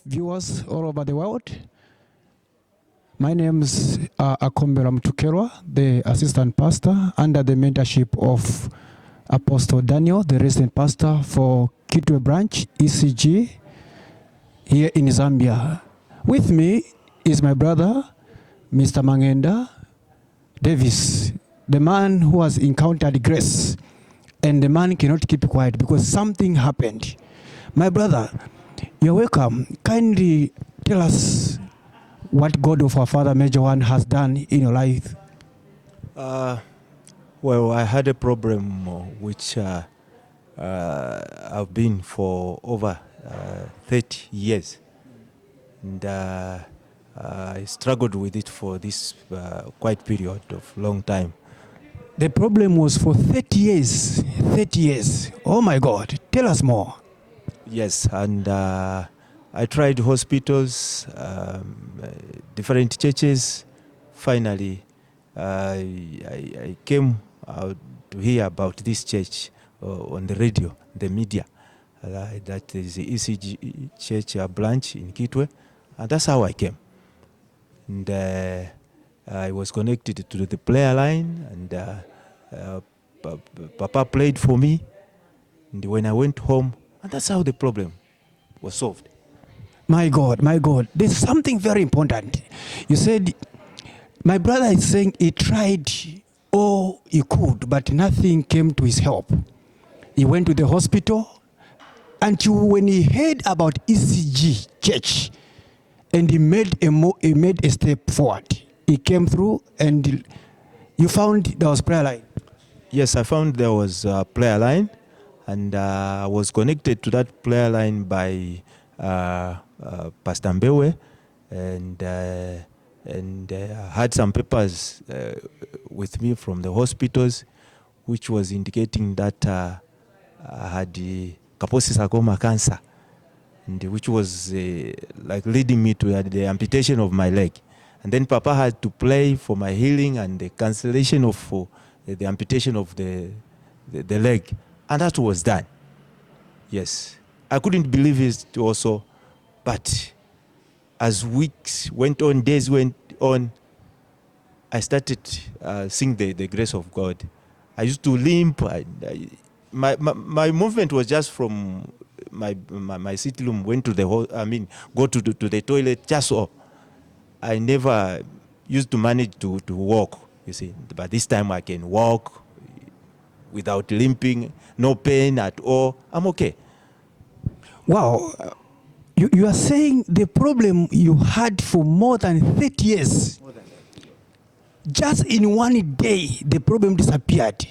viewers all over the world. My name is Akombera Mtukerwa, the assistant pastor under the mentorship of Apostle Daniel, the resident pastor for Kitwe branch, ECG, here in Zambia. With me is my brother, Mr. Mangenda Davis, the man who has encountered grace, and the man cannot keep quiet because something happened. My brother, you're welcome. Kindly tell us what God of our Father Major One has done in your life. Well, I had a problem which I've been for over 30 years. And I struggled with it for this quite period of long time. The problem was for 30 years. 30 years. Oh my God. Tell us more. Yes, and I tried hospitals, different churches. Finally, I came out to hear about this church on the radio, the media. That is the ECG church branch in Kitwe. And that's how I came. And I was connected to the prayer line, and Papa prayed for me. And when I went home, and that's how the problem was solved. My God, there's something very important. You said, my brother is saying he tried all he could, but nothing came to his help. He went to the hospital until when he heard about ECG church, and he made a step forward. He came through, and you found there was prayer line. Yes, I found there was a prayer line, and I was connected to that prayer line by Pastor Mbewe, and had some papers with me from the hospitals, which was indicating that I had Kaposi sarcoma cancer, and which was like leading me to the amputation of my leg. And then Papa had to pray for my healing and the cancellation of the amputation of the leg. And that was done. Yes. I couldn't believe it also. But as weeks went on, days went on, I started seeing the grace of God. I used to limp. My movement was just from my sitting room, went to go to the toilet, just so. I never used to manage to walk, you see. But this time I can walk without limping, no pain at all. I'm okay. Wow. You are saying the problem you had for more than 30 years. Just in one day, the problem disappeared.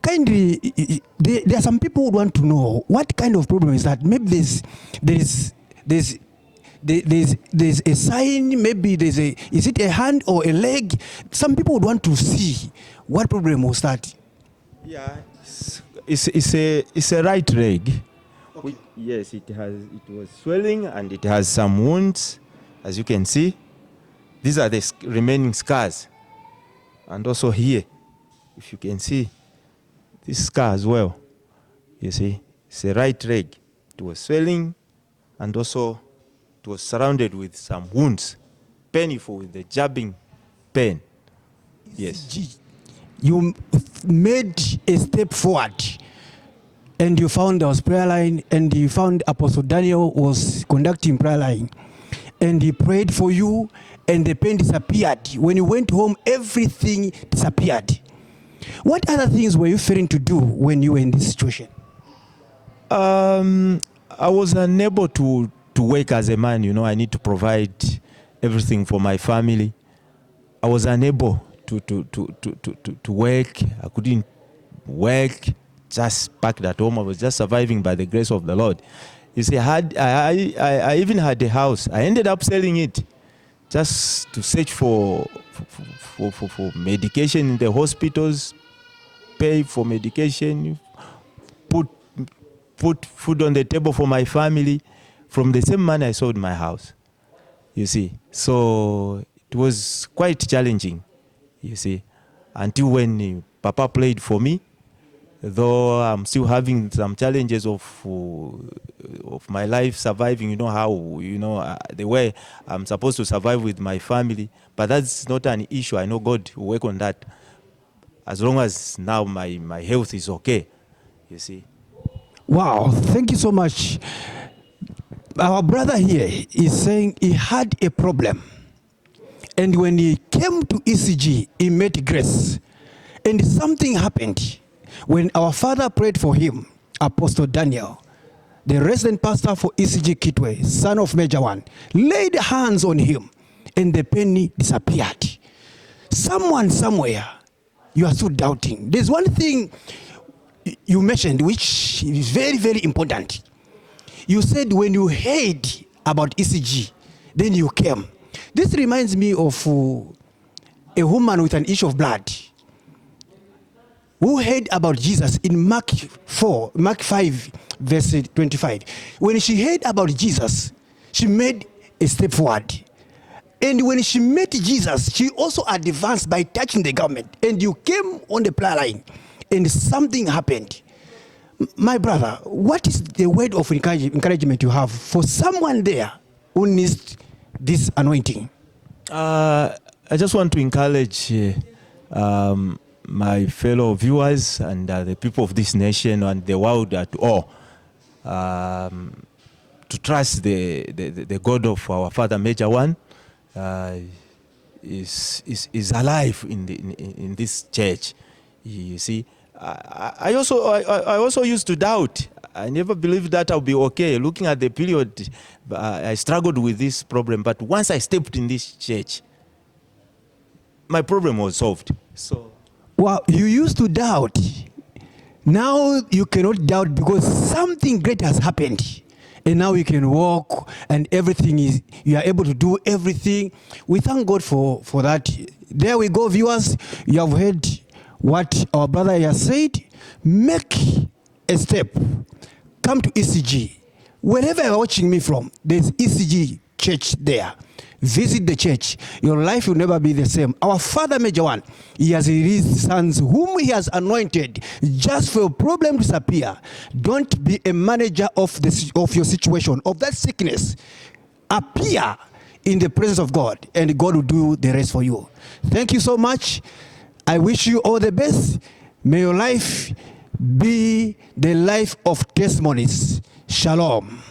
Kindly, there are some people who want to know what kind of problem is that. Maybe there's a sign, maybe is it a hand or a leg? Some people would want to see what problem was that. Yeah, it's a right leg. Okay. Yes, it was swelling and it has some wounds, as you can see. These are the remaining scars, and also here, if you can see this scar as well. You see, it's a right leg. It was swelling, and also it was surrounded with some wounds, painful with the jabbing pain. Yes. You made a step forward, and you found there was prayer line, and you found Apostle Daniel was conducting prayer line, and he prayed for you, and the pain disappeared. When you went home, everything disappeared. What other things were you failing to do when you were in this situation? I was unable to work as a man. You know, I need to provide everything for my family. I was unable to work. I couldn't work. Just packed at home. I was just surviving by the grace of the Lord. You see, I even had a house. I ended up selling it just to search for medication in the hospitals, pay for medication, put food on the table for my family. From the same man I sold my house, you see. So it was quite challenging, you see, until when Papa prayed for me, though I'm still having some challenges of my life surviving, how, the way I'm supposed to survive with my family. But that's not an issue. I know God will work on that. As long as now my health is okay, you see. Wow, thank you so much. Our brother here is saying he had a problem. And when he came to ECG, he met grace. And something happened. When our father prayed for him, Apostle Daniel, the resident pastor for ECG Kitwe, son of Major One, laid hands on him and the pain disappeared. Someone somewhere, you are still doubting. There's one thing you mentioned which is very, very important. You said when you heard about ECG, then you came. This reminds me of a woman with an issue of blood who heard about Jesus in Mark 5, verse 25. When she heard about Jesus, she made a step forward. And when she met Jesus, she also advanced by touching the garment. And you came on the prayer line, and something happened. My brother, what is the word of encouragement you have for someone there who needs this anointing? I just want to encourage my fellow viewers and the people of this nation and the world at all to trust the God of our Father Major One is alive in this church. You see, I also used to doubt. I never believed that I'll be okay. Looking at the period, I struggled with this problem. But once I stepped in this church, my problem was solved. So, well, you used to doubt. Now you cannot doubt because something great has happened. And now you can walk and everything is, you are able to do everything. We thank God for that. There we go, viewers. You have heard what our brother has said. Make a step. Come to ECG. Wherever you're watching me from, there's ECG church there. Visit the church. Your life will never be the same. Our Father Major One, he has released sons whom he has anointed just for a problem to disappear. Don't be a manager of your situation, of that sickness. Appear in the presence of God, and God will do the rest for you. Thank you so much. I wish you all the best. May your life be the life of testimonies. Shalom.